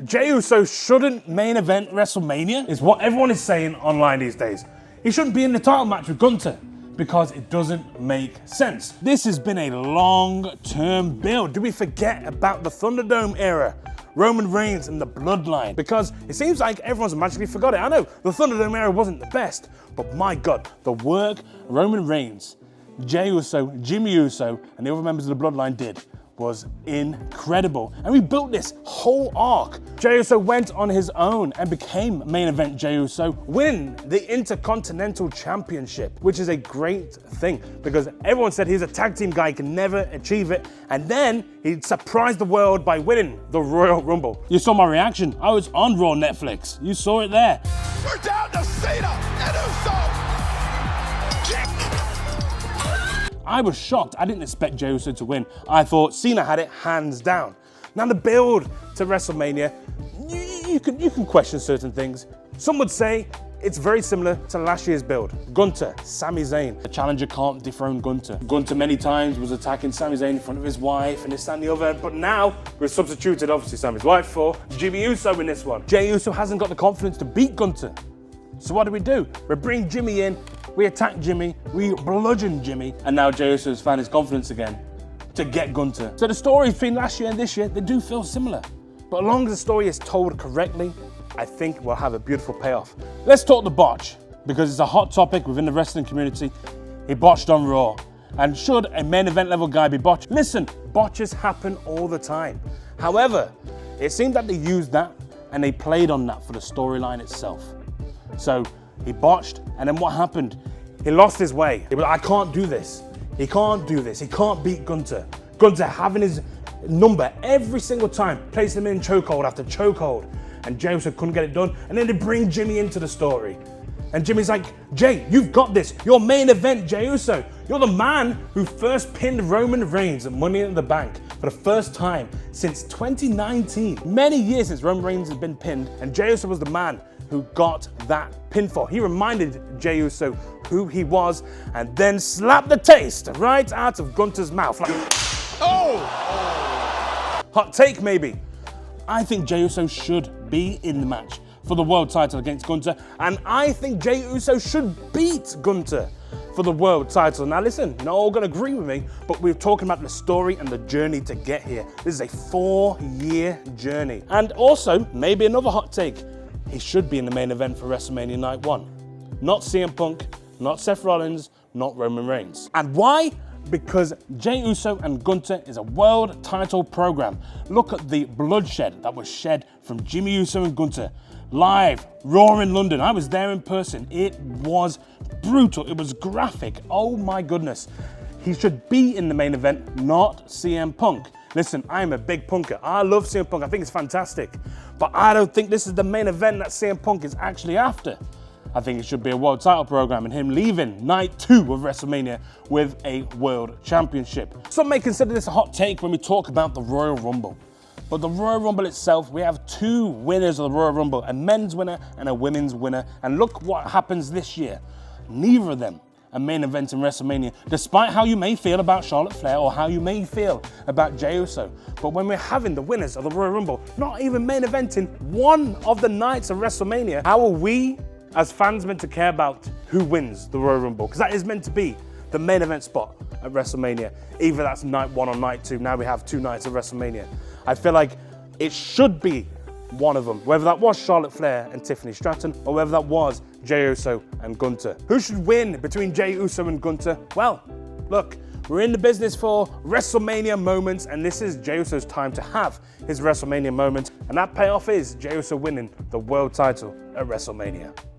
Jey Uso shouldn't main event WrestleMania, is what everyone is saying online these days. He shouldn't be in the title match with Gunther because it doesn't make sense. This has been a long-term build. Do we forget about the Thunderdome era? Roman Reigns and the Bloodline, because it seems like everyone's magically forgot it. I know the Thunderdome era wasn't the best, but my God, the work Roman Reigns, Jey Uso, Jimmy Uso, and the other members of the Bloodline did was incredible. And we built this whole arc. Jey Uso went on his own and became main event Jey Uso, winning the Intercontinental Championship, which is a great thing because everyone said he's a tag team guy, he can never achieve it. And then he surprised the world by winning the Royal Rumble. You saw my reaction. I was on Raw Netflix. You saw it there. We're down to Cena and Uso. I was shocked. I didn't expect Jey Uso to win. I thought Cena had it hands down. Now the build to WrestleMania, you can question certain things. Some would say it's very similar to last year's build. Gunther, Sami Zayn. The challenger can't dethrone Gunther. Gunther many times was attacking Sami Zayn in front of his wife and this and the other, but now we've substituted obviously Sami's wife for Jimmy Uso in this one. Jey Uso hasn't got the confidence to beat Gunther. So what do? We bring Jimmy in, we attack Jimmy, we bludgeon Jimmy, and now Jey Uso has found his confidence again to get Gunther. So the stories between last year and this year, they do feel similar. But as long as the story is told correctly, I think we'll have a beautiful payoff. Let's talk the botch, because it's a hot topic within the wrestling community. He botched on Raw. And should a main event level guy be botched? Listen, botches happen all the time. However, it seemed that they used that and they played on that for the storyline itself. So he botched, and then what happened? He lost his way. He was like, I can't do this. He can't do this. He can't beat Gunther. Gunther having his number every single time, placing him in chokehold after chokehold. And Jey Uso couldn't get it done. And then they bring Jimmy into the story. And Jimmy's like, Jey, you've got this. You're main event Jey Uso. You're the man who first pinned Roman Reigns at Money in the Bank for the first time since 2019. Many years since Roman Reigns has been pinned, and Jey Uso was the man who got that pinfall. He reminded Jey Uso who he was and then slapped the taste right out of Gunther's mouth. Like, oh! Hot take maybe. I think Jey Uso should be in the match for the world title against Gunther, and I think Jey Uso should beat Gunther for the world title. Now listen, you're not all gonna agree with me, but we're talking about the story and the journey to get here. This is a 4-year journey. And also, maybe another hot take, he should be in the main event for WrestleMania Night 1. Not CM Punk, not Seth Rollins, not Roman Reigns. And why? Because Jey Uso and Gunther is a world title program. Look at the bloodshed that was shed from Jimmy Uso and Gunther. Live, Raw in London. I was there in person. It was brutal. It was graphic. Oh my goodness. He should be in the main event, not CM Punk. Listen, I'm a big punker. I love CM Punk. I think it's fantastic. But I don't think this is the main event that CM Punk is actually after. I think it should be a world title program and him leaving night 2 of WrestleMania with a world championship. Some may consider this a hot take when we talk about the Royal Rumble. But the Royal Rumble itself, we have 2 winners of the Royal Rumble, a men's winner and a women's winner. And look what happens this year. Neither of them are main event in WrestleMania, despite how you may feel about Charlotte Flair or how you may feel about Jey Uso. But when we're having the winners of the Royal Rumble, not even main eventing one of the nights of WrestleMania, how are we as fans meant to care about who wins the Royal Rumble? Because that is meant to be the main event spot at WrestleMania. Either that's night 1 or night 2. Now we have 2 nights of WrestleMania. I feel like it should be one of them, whether that was Charlotte Flair and Tiffany Stratton or whether that was Jey Uso and Gunther. Who should win between Jey Uso and Gunther? Well, look, we're in the business for WrestleMania moments, and this is Jey Uso's time to have his WrestleMania moment, and that payoff is Jey Uso winning the world title at WrestleMania.